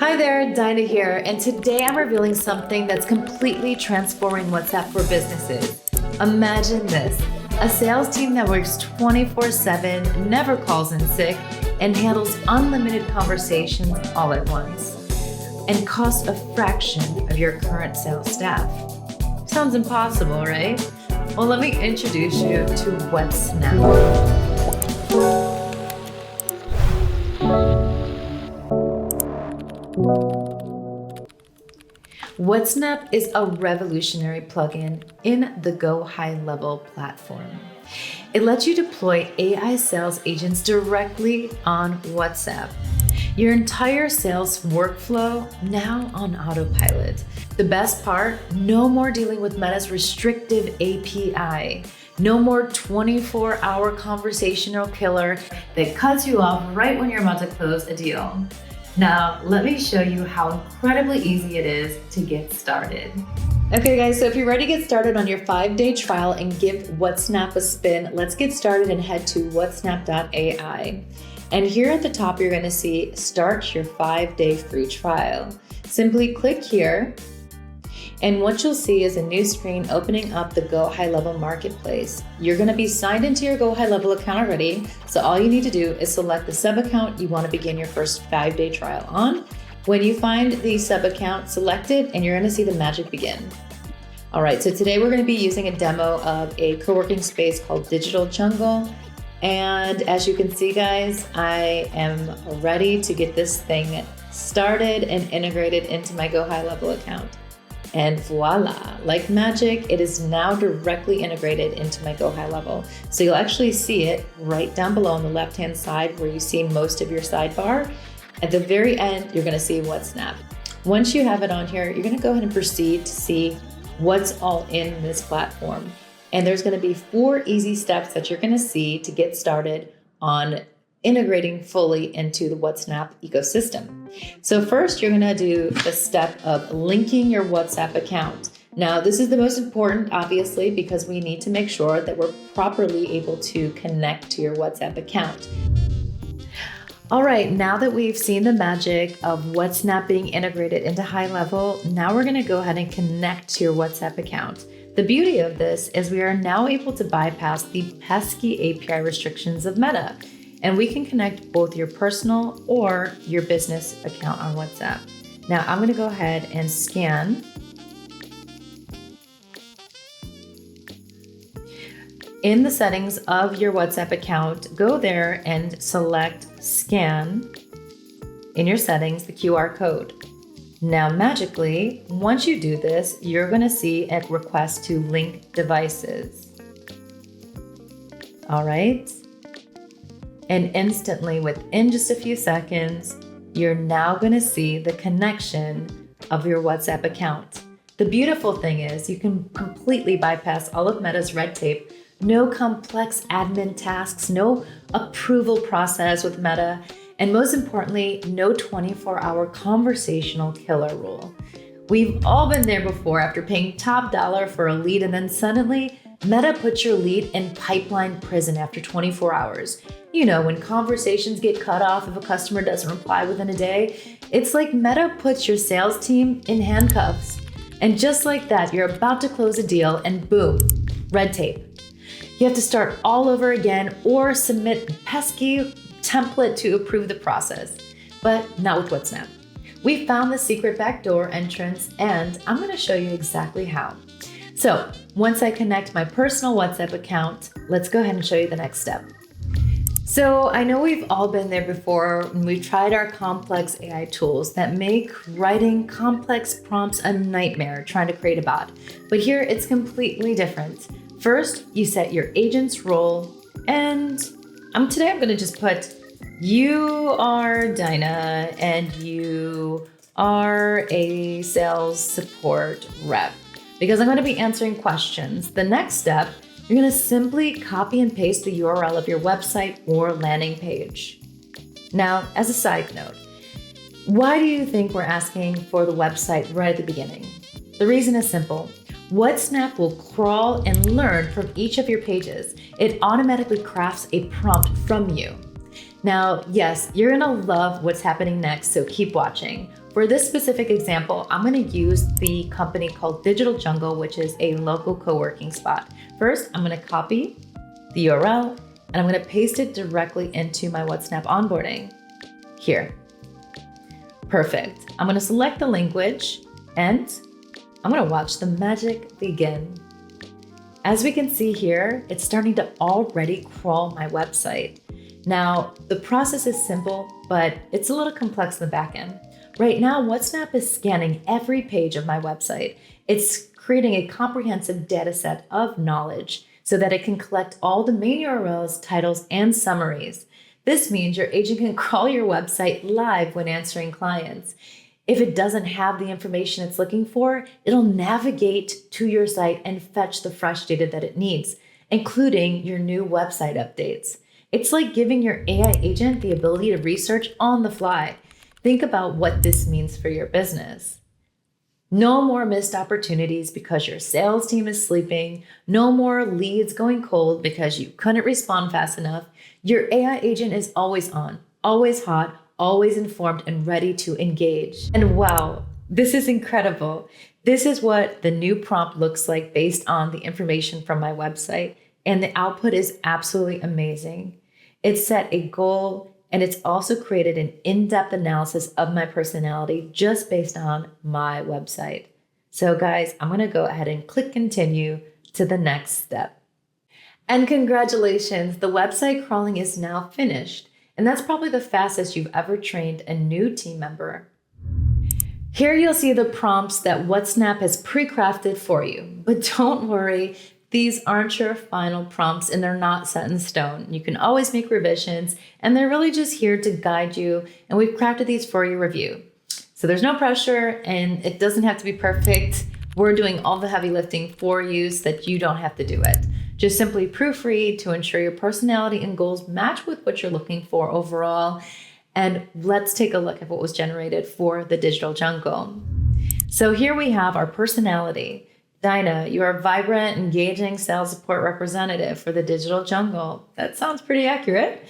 Hi there, Dinah here, and today I'm revealing something that's completely transforming WhatsApp for businesses. Imagine this, a sales team that works 24/7, never calls in sick, and handles unlimited conversations all at once, and costs a fraction of your current sales staff. Sounds impossible, right? Well, let me introduce you to WhatsApp. WhatsApp is a revolutionary plugin in the GoHighLevel platform. It lets you deploy AI sales agents directly on WhatsApp. Your entire sales workflow now on autopilot. The best part, no more dealing with Meta's restrictive API. No more 24-hour conversational killer that cuts you off right when you're about to close a deal. Now, let me show you how incredibly easy it is to get started. Okay guys, so if you're ready to get started on your 5-day trial and give WhatsApp a spin, let's get started and head to whatsnap.ai. And here at the top, you're gonna see start your 5-day free trial. Simply click here, and what you'll see is a new screen opening up the GoHighLevel marketplace. You're gonna be signed into your GoHighLevel account already, so all you need to do is select the sub account you wanna begin your first 5-day trial on. When you find the sub account, select it, and you're gonna see the magic begin. All right, so today we're gonna be using a demo of a co-working space called Digital Jungle. And as you can see, guys, I am ready to get this thing started and integrated into my GoHighLevel account. And voila, like magic, it is now directly integrated into my GoHighLevel. So you'll actually see it right down below on the left-hand side where you see most of your sidebar. At the very end, you're gonna see WhatsApp. Once you have it on here, you're gonna go ahead and proceed to see what's all in this platform. And there's gonna be 4 easy steps that you're gonna see to get started on integrating fully into the WhatsApp ecosystem. So first, you're gonna do the step of linking your WhatsApp account. Now, this is the most important, obviously, because we need to make sure that we're properly able to connect to your WhatsApp account. All right, now that we've seen the magic of WhatsApp being integrated into HighLevel, now we're gonna go ahead and connect to your WhatsApp account. The beauty of this is we are now able to bypass the pesky API restrictions of Meta, and we can connect both your personal or your business account on WhatsApp. Now I'm gonna go ahead and scan. In the settings of your WhatsApp account, go there and select scan in your settings, the QR code. Now magically, once you do this, you're gonna see a request to link devices. All right. And instantly, within just a few seconds, you're now gonna see the connection of your WhatsApp account. The beautiful thing is you can completely bypass all of Meta's red tape, no complex admin tasks, no approval process with Meta, and most importantly, no 24-hour conversational killer rule. We've all been there before after paying top dollar for a lead, and then suddenly Meta puts your lead in pipeline prison after 24 hours. You know, when conversations get cut off if a customer doesn't reply within a day, it's like Meta puts your sales team in handcuffs. And just like that, you're about to close a deal and boom, red tape. You have to start all over again or submit a pesky template to approve the process, but not with WhatsApp. We found the secret backdoor entrance, and I'm gonna show you exactly how. So once I connect my personal WhatsApp account, let's go ahead and show you the next step. So I know we've all been there before and we've tried our complex AI tools that make writing complex prompts a nightmare trying to create a bot. But here it's completely different. First, you set your agent's role, and today I'm gonna just put, you are Dinah and you are a sales support rep, because I'm gonna be answering questions. The next step, you're gonna simply copy and paste the URL of your website or landing page. Now, as a side note, why do you think we're asking for the website right at the beginning? The reason is simple. WhatsApp will crawl and learn from each of your pages. It automatically crafts a prompt from you. Now, yes, you're gonna love what's happening next, so keep watching. For this specific example, I'm going to use the company called Digital Jungle, which is a local co-working spot. First, I'm going to copy the URL and I'm going to paste it directly into my WhatsApp onboarding here. Perfect. I'm going to select the language and I'm going to watch the magic begin. As we can see here, it's starting to already crawl my website. Now, the process is simple, but it's a little complex in the back end. Right now, WhatsApp is scanning every page of my website. It's creating a comprehensive data set of knowledge so that it can collect all the main URLs, titles, and summaries. This means your agent can crawl your website live when answering clients. If it doesn't have the information it's looking for, it'll navigate to your site and fetch the fresh data that it needs, including your new website updates. It's like giving your AI agent the ability to research on the fly. Think about what this means for your business. No more missed opportunities because your sales team is sleeping. No more leads going cold because you couldn't respond fast enough. Your AI agent is always on, always hot, always informed and ready to engage. And wow, this is incredible. This is what the new prompt looks like based on the information from my website. And the output is absolutely amazing. It set a goal and it's also created an in-depth analysis of my personality just based on my website. So guys, I'm gonna go ahead and click continue to the next step. And congratulations, the website crawling is now finished. And that's probably the fastest you've ever trained a new team member. Here you'll see the prompts that WhatsApp has pre-crafted for you, but don't worry, these aren't your final prompts and they're not set in stone. You can always make revisions and they're really just here to guide you, and we've crafted these for your review. So there's no pressure and it doesn't have to be perfect. We're doing all the heavy lifting for you so that you don't have to do it. Just simply proofread to ensure your personality and goals match with what you're looking for overall. And let's take a look at what was generated for the Digital Jungle. So here we have our personality. Dinah, you are a vibrant, engaging sales support representative for the Digital Jungle. That sounds pretty accurate.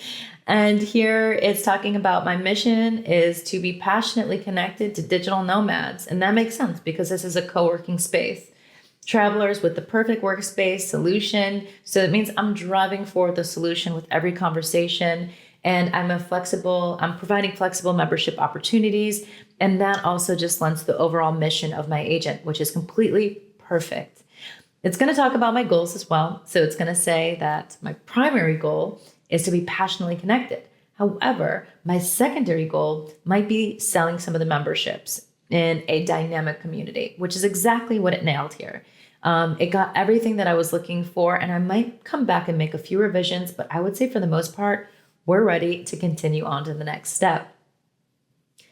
And here it's talking about my mission is to be passionately connected to digital nomads. And that makes sense because this is a co-working space. Travelers with the perfect workspace solution. So it means I'm driving forward the solution with every conversation. And I'm providing flexible membership opportunities. And that also just lends to the overall mission of my agent, which is completely perfect. It's going to talk about my goals as well. So it's going to say that my primary goal is to be passionately connected. However, my secondary goal might be selling some of the memberships in a dynamic community, which is exactly what it nailed here. It got everything that I was looking for, and I might come back and make a few revisions, but I would say for the most part, we're ready to continue on to the next step.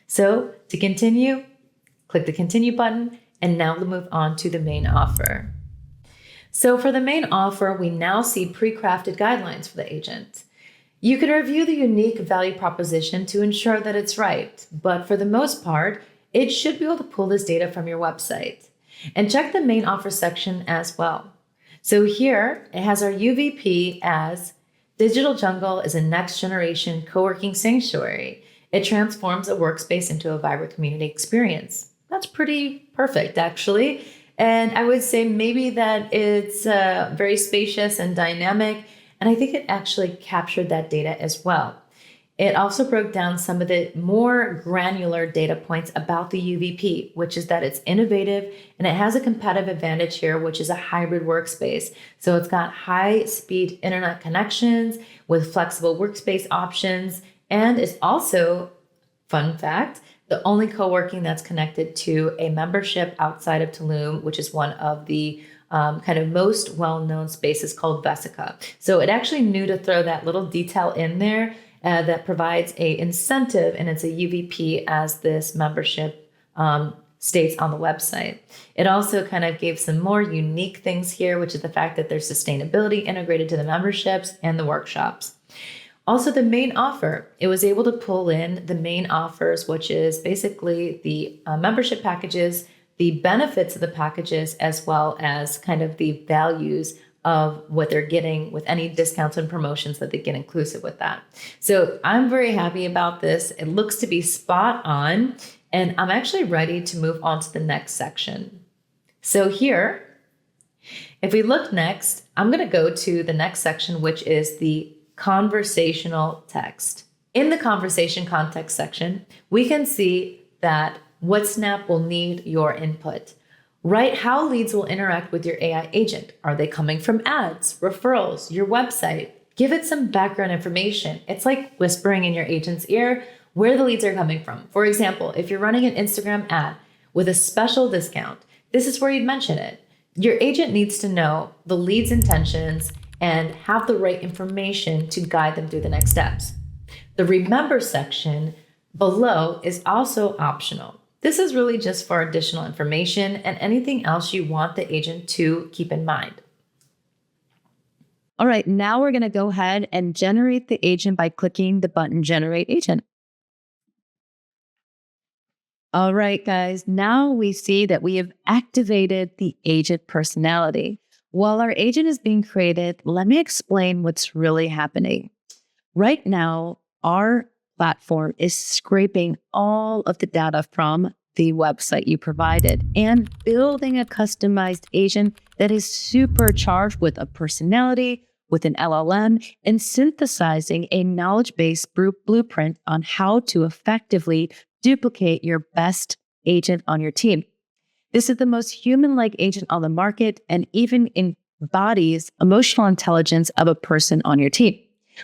So to continue, click the continue button, and now we'll move on to the main offer. So for the main offer, we now see pre-crafted guidelines for the agent. You can review the unique value proposition to ensure that it's right, but for the most part, it should be able to pull this data from your website. And check the main offer section as well. So here it has our UVP as Digital Jungle is a next generation co-working sanctuary. It transforms a workspace into a vibrant community experience. That's pretty perfect, actually. And I would say maybe that it's very spacious and dynamic. And I think it actually captured that data as well. It also broke down some of the more granular data points about the UVP, which is that it's innovative and it has a competitive advantage here, which is a hybrid workspace. So it's got high-speed internet connections with flexible workspace options. And it's also, fun fact, the only co-working that's connected to a membership outside of Tulum, which is one of the kind of most well-known spaces called Vesica. So it actually knew to throw that little detail in there that provides a incentive, and it's a UVP as this membership states on the website. It also kind of gave some more unique things here, which is the fact that there's sustainability integrated to the memberships and the workshops. Also, the main offer, it was able to pull in the main offers, which is basically the membership packages, the benefits of the packages, as well as kind of the values of what they're getting with any discounts and promotions that they get inclusive with that. So I'm very happy about this. It looks to be spot on. And I'm actually ready to move on to the next section. So here, if we look next, I'm going to go to the next section, which is the conversational text. In the conversation context section, we can see that WhatsApp will need your input. Write how leads will interact with your AI agent. Are they coming from ads, referrals, your website? Give it some background information. It's like whispering in your agent's ear where the leads are coming from. For example, if you're running an Instagram ad with a special discount, this is where you'd mention it. Your agent needs to know the lead's intentions and have the right information to guide them through the next steps. The remember section below is also optional. This is really just for additional information and anything else you want the agent to keep in mind. All right, now we're going to go ahead and generate the agent by clicking the button Generate Agent. All right, guys, now we see that we have activated the agent personality. While our agent is being created, let me explain what's really happening. Right now, our platform is scraping all of the data from the website you provided and building a customized agent that is supercharged with a personality, with an LLM, and synthesizing a knowledge-based blueprint on how to effectively duplicate your best agent on your team. This is the most human-like agent on the market and even embodies emotional intelligence of a person on your team.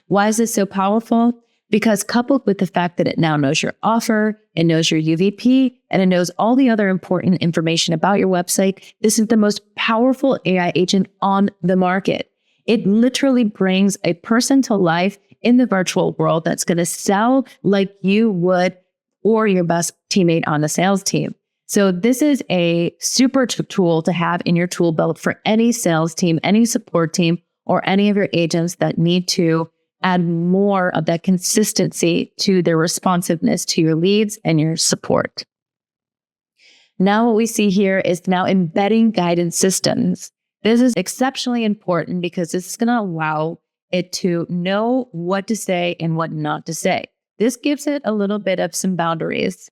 Why is this so powerful? Because coupled with the fact that it now knows your offer, it knows your UVP, and it knows all the other important information about your website, this is the most powerful AI agent on the market. It literally brings a person to life in the virtual world that's going to sell like you would or your best teammate on the sales team. So this is a super tool to have in your tool belt for any sales team, any support team, or any of your agents that need to add more of that consistency to their responsiveness to your leads and your support. Now what we see here is now embedding guidance systems. This is exceptionally important because this is going to allow it to know what to say and what not to say. This gives it a little bit of some boundaries.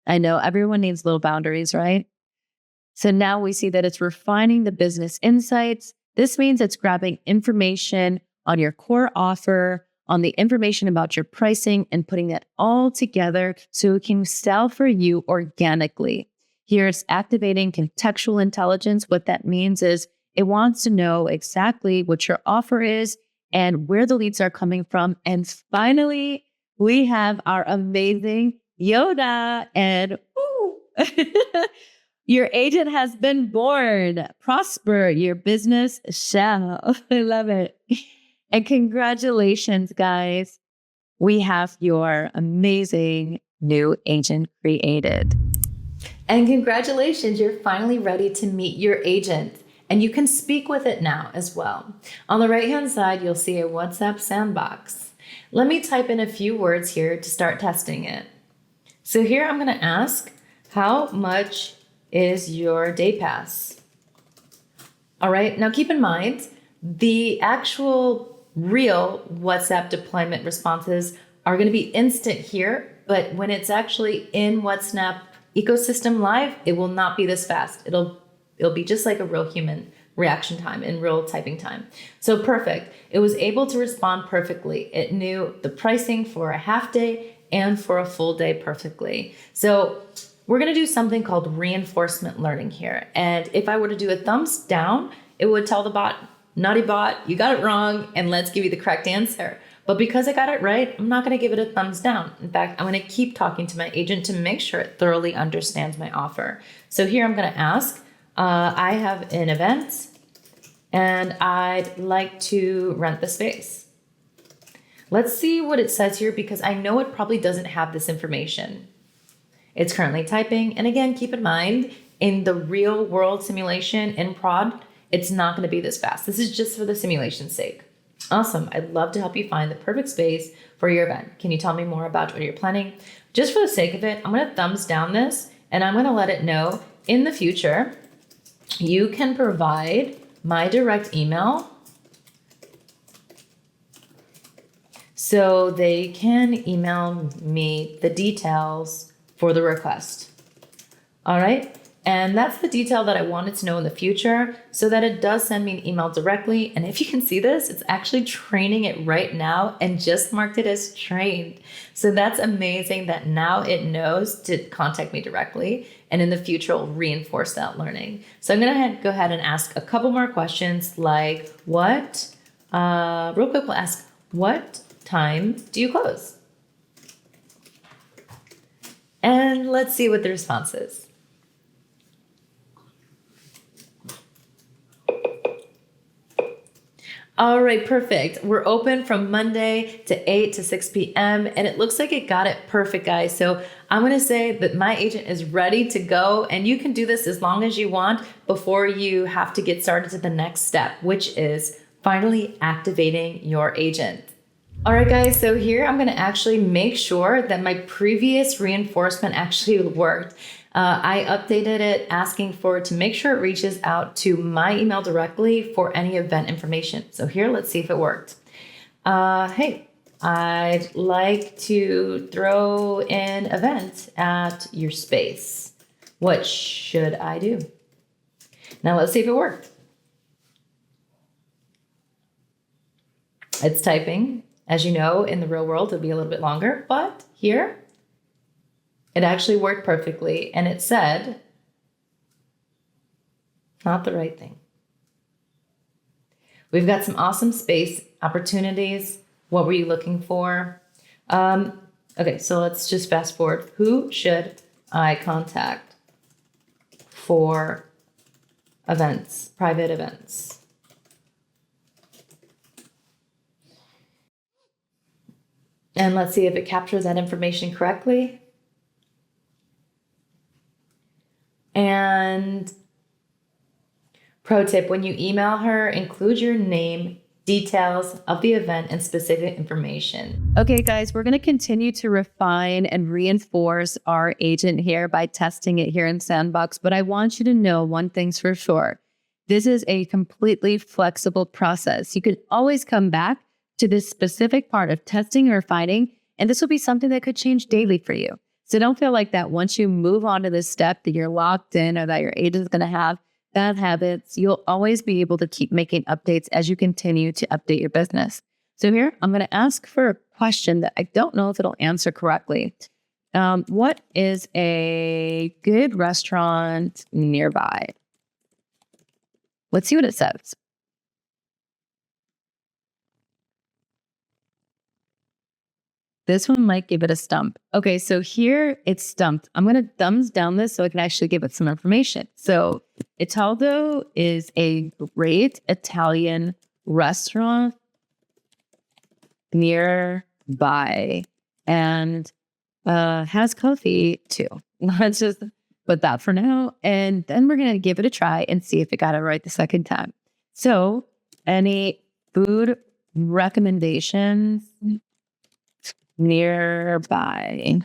I know everyone needs little boundaries, right? So now we see that it's refining the business insights. This means it's grabbing information on your core offer, on the information about your pricing, and putting that all together so it can sell for you organically. Here it's activating contextual intelligence. What that means is it wants to know exactly what your offer is and where the leads are coming from. And finally, we have our amazing Yoda, and your agent has been born. Prosper, your business shall. I love it. And congratulations, guys. We have your amazing new agent created. And congratulations, you're finally ready to meet your agent. And you can speak with it now as well. On the right-hand side, you'll see a WhatsApp sandbox. Let me type in a few words here to start testing it. So here I'm going to ask, how much is your day pass? All right, now keep in mind, the actual real WhatsApp deployment responses are going to be instant here, but when it's actually in WhatsApp ecosystem live, it will not be this fast. It'll be just like a real human reaction time in real typing time. So perfect. It was able to respond perfectly. It knew the pricing for a half day and for a full day perfectly. So we're going to do something called reinforcement learning here. And if I were to do a thumbs down, it would tell the bot, naughty bot, you got it wrong, and let's give you the correct answer. But because I got it right, I'm not going to give it a thumbs down. In fact, I'm going to keep talking to my agent to make sure it thoroughly understands my offer. So here I'm going to ask, I have an event and I'd like to rent the space. Let's see what it says here because I know it probably doesn't have this information. It's currently typing. And again, keep in mind, in the real world simulation in prod, it's not going to be this fast. This is just for the simulation's sake. Awesome. I'd love to help you find the perfect space for your event. Can you tell me more about what you're planning? Just for the sake of it, I'm going to thumbs down this and I'm going to let it know in the future, you can provide my direct email so they can email me the details for the request. All right. And that's the detail that I wanted to know in the future so that it does send me an email directly. And if you can see this, it's actually training it right now and just marked it as trained. So that's amazing that now it knows to contact me directly. And in the future, it'll reinforce that learning. So I'm going to go ahead and ask a couple more questions like real quick, we'll ask, what time do you close? And let's see what the response is. All right, perfect. We're open from Monday to 8 to 6 p.m. and it looks like it got it perfect, guys. So I'm going to say that my agent is ready to go, and you can do this as long as you want before you have to get started to the next step, which is finally activating your agent. All right, guys, so here I'm going to actually make sure that my previous reinforcement actually worked. I updated it asking for it to make sure it reaches out to my email directly for any event information. So here, let's see if it worked. Hey, I'd like to throw an event at your space. What should I do? Now let's see if it worked. It's typing. As you know, in the real world, it'll be a little bit longer, but here, it actually worked perfectly, and it said, not the right thing. We've got some awesome space opportunities. What were you looking for? Okay, so let's just fast forward. Who should I contact for events, private events? And let's see if it captures that information correctly. And pro tip, when you email her, include your name, details of the event, and specific information. Okay, guys, we're going to continue to refine and reinforce our agent here by testing it here in Sandbox. But I want you to know one thing's for sure. This is a completely flexible process. You can always come back to this specific part of testing or refining, and this will be something that could change daily for you. So don't feel like that once you move on to this step that you're locked in or that your agent is going to have bad habits. You'll always be able to keep making updates as you continue to update your business. So here, I'm going to ask for a question that I don't know if it'll answer correctly. What is a good restaurant nearby? Let's see what it says. This one might give it a stump. Okay, so here it's stumped. I'm going to thumbs down this so I can actually give it some information. So Italdo is a great Italian restaurant nearby and has coffee too. Let's just put that for now. And then we're going to give it a try and see if it got it right the second time. So any food recommendations nearby?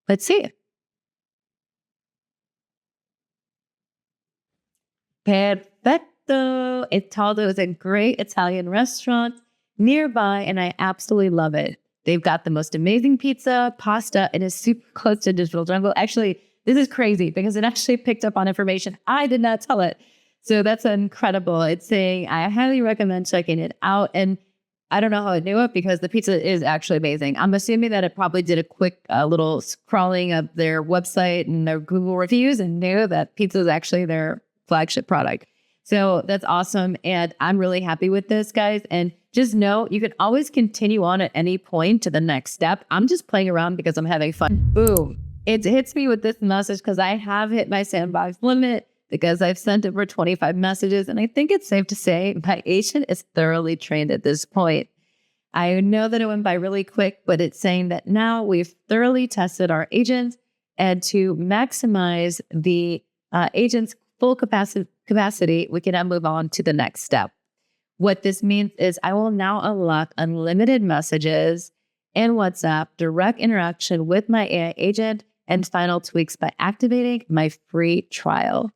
Let's see. Perfetto. Italdo is a great Italian restaurant nearby, and I absolutely love it. They've got the most amazing pizza, pasta, and is super close to Digital Jungle. Actually, this is crazy because it actually picked up on information I did not tell it. So that's incredible. It's saying I highly recommend checking it out. And I don't know how it knew it because the pizza is actually amazing. I'm assuming that it probably did a quick little scrolling of their website and their Google reviews and knew that pizza is actually their flagship product. So that's awesome. And I'm really happy with this, guys. And just know you can always continue on at any point to the next step. I'm just playing around because I'm having fun. Boom. It hits me with this message because I have hit my sandbox limit, because I've sent over 25 messages, and I think it's safe to say my agent is thoroughly trained at this point. I know that it went by really quick, but it's saying that now we've thoroughly tested our agent, and to maximize the agent's full capacity, we can now move on to the next step. What this means is I will now unlock unlimited messages in WhatsApp, direct interaction with my AI agent, and final tweaks by activating my free trial.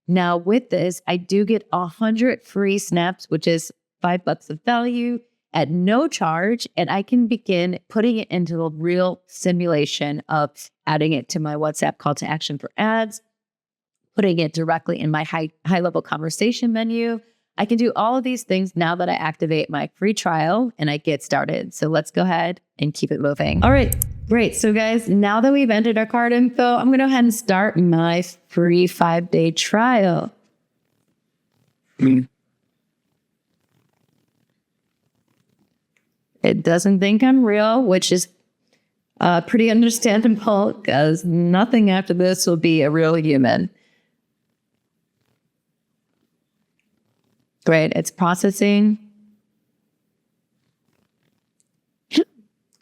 Now with this, I do get 100 free snaps, which is $5 of value. at no charge, and I can begin putting it into a real simulation of adding it to my WhatsApp call to action for ads, putting it directly in my high-level conversation menu. I can do all of these things now that I activate my free trial and I get started. So let's go ahead and keep it moving. All right, great. So guys, now that we've entered our card info, I'm going to go ahead and start my free 5-day trial. It doesn't think I'm real, which is pretty understandable because nothing after this will be a real human. Great, it's processing.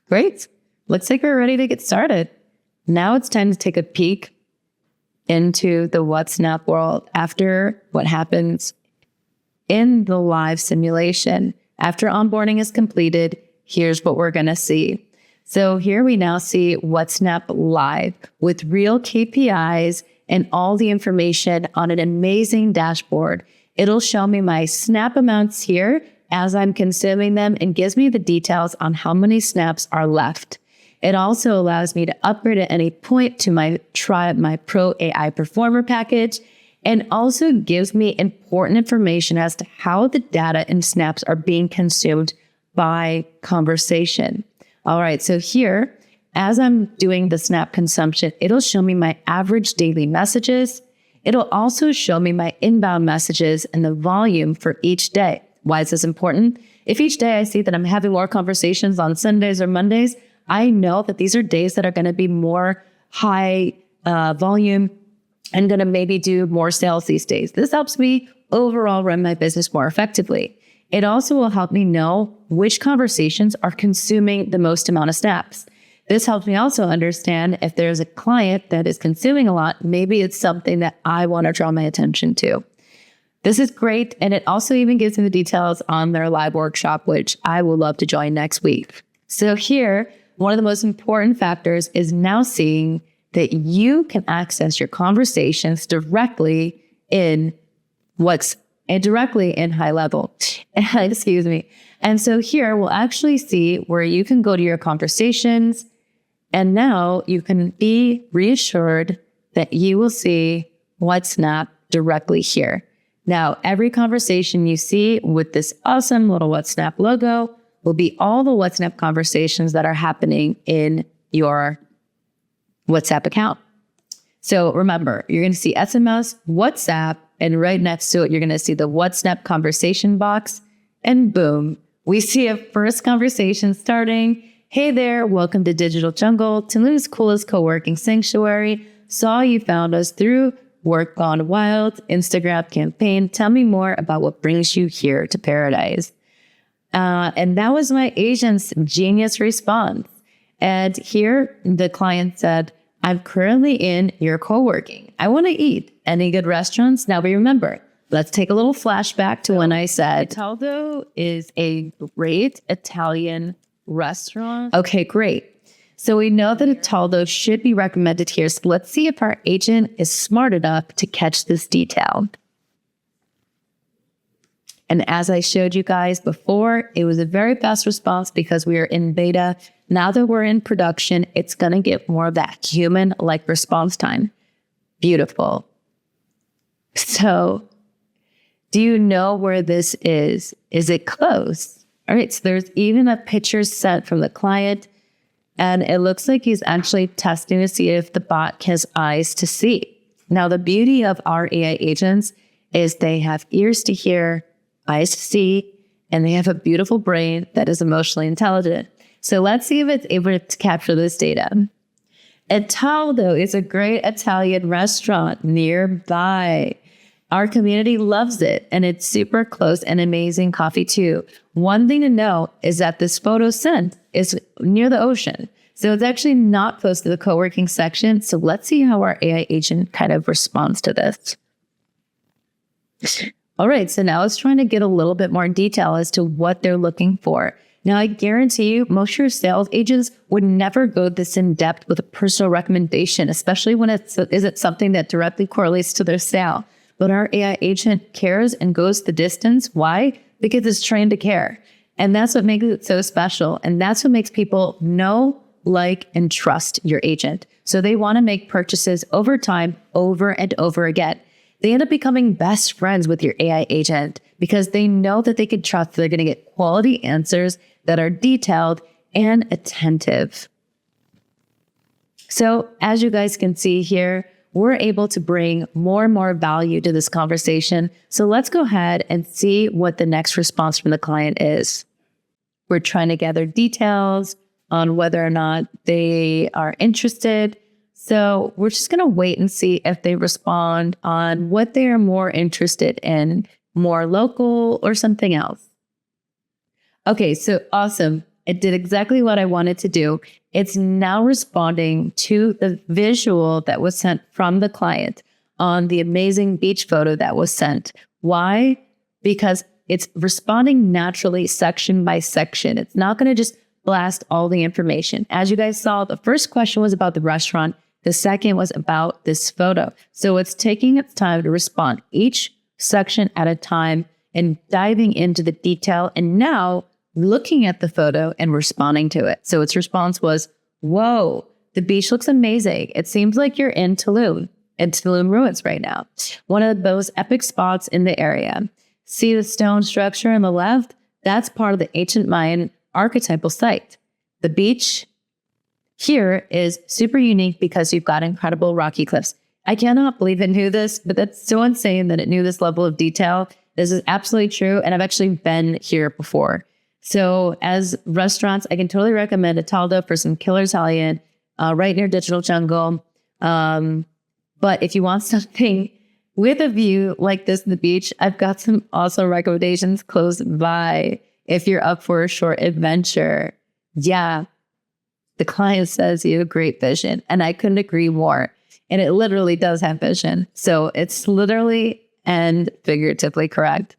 Great, looks like we're ready to get started. Now it's time to take a peek into the WhatsApp world after what happens in the live simulation. After onboarding is completed, here's what we're gonna see. So here we now see WhatsApp live with real KPIs and all the information on an amazing dashboard. It'll show me my snap amounts here as I'm consuming them and gives me the details on how many snaps are left. It also allows me to upgrade at any point to my Pro AI Performer package, and also gives me important information as to how the data and snaps are being consumed by conversation. All right, so here, as I'm doing the snap consumption, it'll show me my average daily messages. It'll also show me my inbound messages and the volume for each day. Why is this important? If each day I see that I'm having more conversations on Sundays or Mondays, I know that these are days that are going to be more high volume and going to maybe do more sales these days. This helps me overall run my business more effectively. It also will help me know which conversations are consuming the most amount of snaps. This helps me also understand if there's a client that is consuming a lot, maybe it's something that I want to draw my attention to. This is great. And it also even gives me the details on their live workshop, which I will love to join next week. So here, one of the most important factors is now seeing that you can access your conversations directly in high level. Excuse me. And so here we'll actually see where you can go to your conversations, and now you can be reassured that you will see WhatsApp directly here. Now, every conversation you see with this awesome little WhatsApp logo will be all the WhatsApp conversations that are happening in your WhatsApp account. So remember, you're going to see SMS, WhatsApp, and right next to it, you're going to see the WhatsApp conversation box. And boom, we see a first conversation starting. Hey there, welcome to Digital Jungle, Tulum's coolest co-working sanctuary. Saw you found us through Work Gone Wild, Instagram campaign. Tell me more about what brings you here to paradise. And that was my agent's genius response. And here the client said, I'm currently in your co-working. I want to eat. Any good restaurants? Now we remember, let's take a little flashback to when I said, Italdo is a great Italian restaurant. Okay, great. So we know that Italdo should be recommended here. So let's see if our agent is smart enough to catch this detail. And as I showed you guys before, it was a very fast response because we are in beta. Now that we're in production, it's going to get more of that human-like response time. Beautiful. So do you know where this is? Is it close? All right, so there's even a picture sent from the client, and it looks like he's actually testing to see if the bot has eyes to see. Now, the beauty of our AI agents is they have ears to hear, eyes to see, and they have a beautiful brain that is emotionally intelligent. So let's see if it's able to capture this data. Italdo is a great Italian restaurant nearby. Our community loves it, and it's super close and amazing coffee too. One thing to know is that this photo sent is near the ocean. So it's actually not close to the co-working section. So let's see how our AI agent kind of responds to this. All right, so now it's trying to get a little bit more detail as to what they're looking for. Now, I guarantee you, most of your sales agents would never go this in depth with a personal recommendation, especially when it's something that directly correlates to their sale. But our AI agent cares and goes the distance. Why? Because it's trained to care. And that's what makes it so special. And that's what makes people know, like, and trust your agent. So they want to make purchases over time, over and over again. They end up becoming best friends with your AI agent because they know that they can trust they're going to get quality answers that are detailed and attentive. So as you guys can see here, we're able to bring more and more value to this conversation. So let's go ahead and see what the next response from the client is. We're trying to gather details on whether or not they are interested. So we're just going to wait and see if they respond on what they are more interested in, more local or something else. Okay, so awesome. It did exactly what I wanted to do. It's now responding to the visual that was sent from the client on the amazing beach photo that was sent. Why? Because it's responding naturally section by section. It's not going to just blast all the information. As you guys saw, the first question was about the restaurant. The second was about this photo. So it's taking its time to respond each section at a time and diving into the detail and now looking at the photo and responding to it. So its response was, whoa, the beach looks amazing. It seems like you're in Tulum ruins right now. One of those epic spots in the area. See the stone structure on the left? That's part of the ancient Mayan archetypal site. The beach here is super unique because you've got incredible rocky cliffs. I cannot believe it knew this, but that's so insane that it knew this level of detail. This is absolutely true. And I've actually been here before. So as restaurants, I can totally recommend Ataldo for some killer Italian right near Digital Jungle. But if you want something with a view like this in the beach, I've got some awesome recommendations close by if you're up for a short adventure. Yeah, the client says you have great vision, and I couldn't agree more. And it literally does have vision. So it's literally and figuratively correct.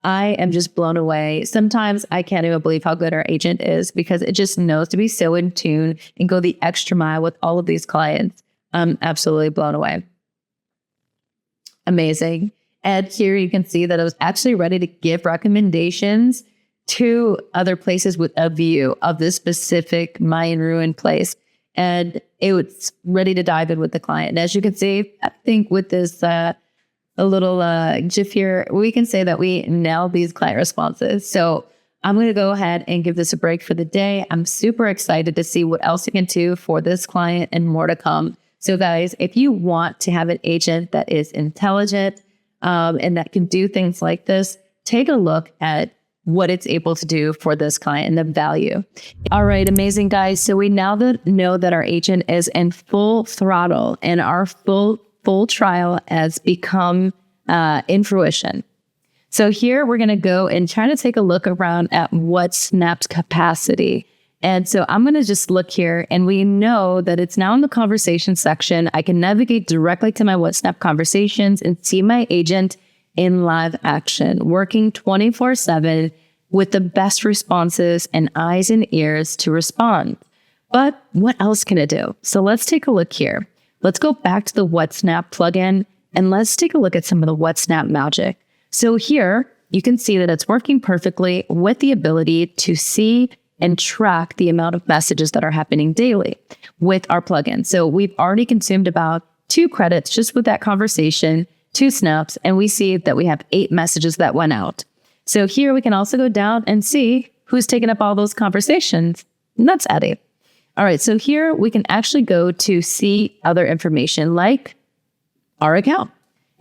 I am just blown away. Sometimes I can't even believe how good our agent is because it just knows to be so in tune and go the extra mile with all of these clients. I'm absolutely blown away. Amazing. And here you can see that I was actually ready to give recommendations to other places with a view of this specific Mayan ruin place. And it was ready to dive in with the client. And as you can see, I think with this a little GIF here, we can say that we nailed these client responses. So I'm going to go ahead and give this a break for the day. I'm super excited to see what else you can do for this client and more to come. So guys, if you want to have an agent that is intelligent and that can do things like this, take a look at what it's able to do for this client and the value. All right, amazing guys. So we now know that our agent is in full throttle and our full trial has become in fruition. So here we're going to go and try to take a look around at what's Snap's capacity. And so I'm going to just look here and we know that it's now in the conversation section. I can navigate directly to my WhatsApp conversations and see my agent in live action, working 24/7 with the best responses and eyes and ears to respond. But what else can it do? So let's take a look here. Let's go back to the WhatsApp plugin and let's take a look at some of the WhatsApp magic. So here you can see that it's working perfectly with the ability to see and track the amount of messages that are happening daily with our plugin. So we've already consumed about 2 credits just with that conversation, 2 snaps, and we see that we have 8 messages that went out. So here we can also go down and see who's taken up all those conversations. And that's Eddie. All right, so here we can actually go to see other information like our account.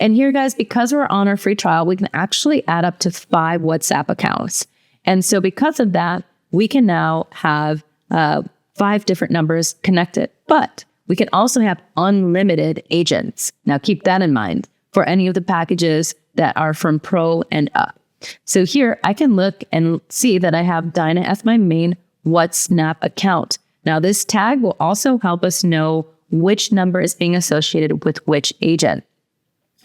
And here, guys, because we're on our free trial, we can actually add up to 5 WhatsApp accounts. And so because of that, we can now have 5 different numbers connected. But we can also have unlimited agents. Now, keep that in mind for any of the packages that are from Pro and up. So here I can look and see that I have Dinah as my main WhatsApp account. Now, this tag will also help us know which number is being associated with which agent.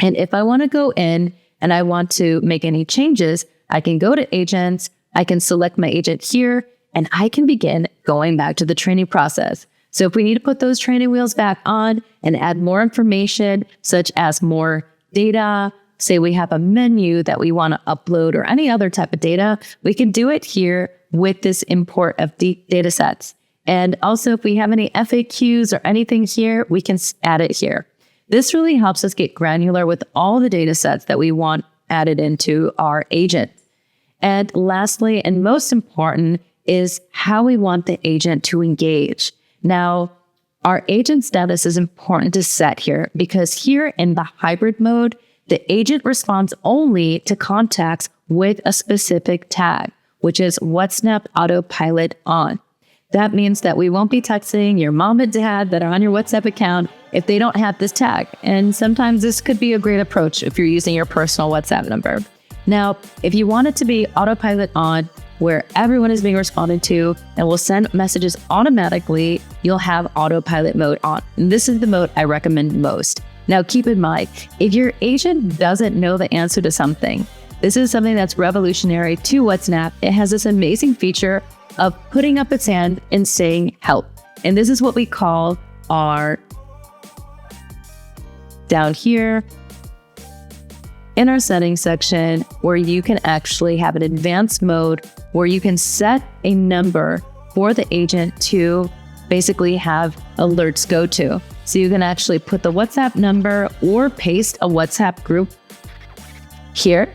And if I want to go in and I want to make any changes, I can go to agents, I can select my agent here, and I can begin going back to the training process. So if we need to put those training wheels back on and add more information, such as more data, say we have a menu that we want to upload or any other type of data, we can do it here with this import of data sets. And also if we have any FAQs or anything here, we can add it here. This really helps us get granular with all the data sets that we want added into our agent. And lastly, and most important, is how we want the agent to engage. Now, our agent status is important to set here because here in the hybrid mode, the agent responds only to contacts with a specific tag, which is WhatsApp autopilot on. That means that we won't be texting your mom and dad that are on your WhatsApp account if they don't have this tag. And sometimes this could be a great approach if you're using your personal WhatsApp number. Now, if you want it to be autopilot on, where everyone is being responded to and will send messages automatically, you'll have autopilot mode on. And this is the mode I recommend most. Now, keep in mind, if your agent doesn't know the answer to something, this is something that's revolutionary to WhatsApp. It has this amazing feature of putting up its hand and saying help. And this is what we call our, down here, in our settings section, where you can actually have an advanced mode where you can set a number for the agent to basically have alerts go to. So you can actually put the WhatsApp number or paste a WhatsApp group here.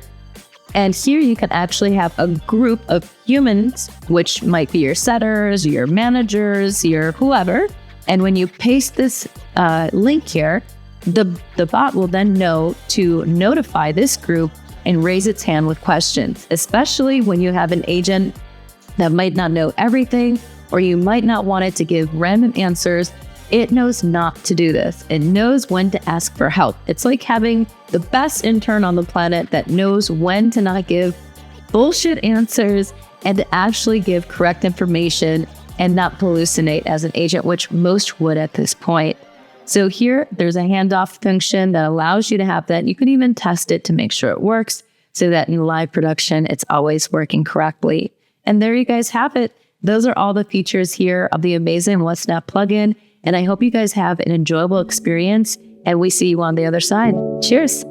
And here you can actually have a group of humans, which might be your setters, your managers, your whoever. And when you paste this link here, the bot will then know to notify this group and raise its hand with questions, especially when you have an agent that might not know everything, or you might not want it to give random answers. It knows not to do this. It knows when to ask for help. It's like having the best intern on the planet that knows when to not give bullshit answers and to actually give correct information and not hallucinate as an agent, which most would at this point. So here, there's a handoff function that allows you to have that. You can even test it to make sure it works so that in live production, it's always working correctly. And there you guys have it. Those are all the features here of the amazing WhatsApp plugin. And I hope you guys have an enjoyable experience, and we see you on the other side. Cheers.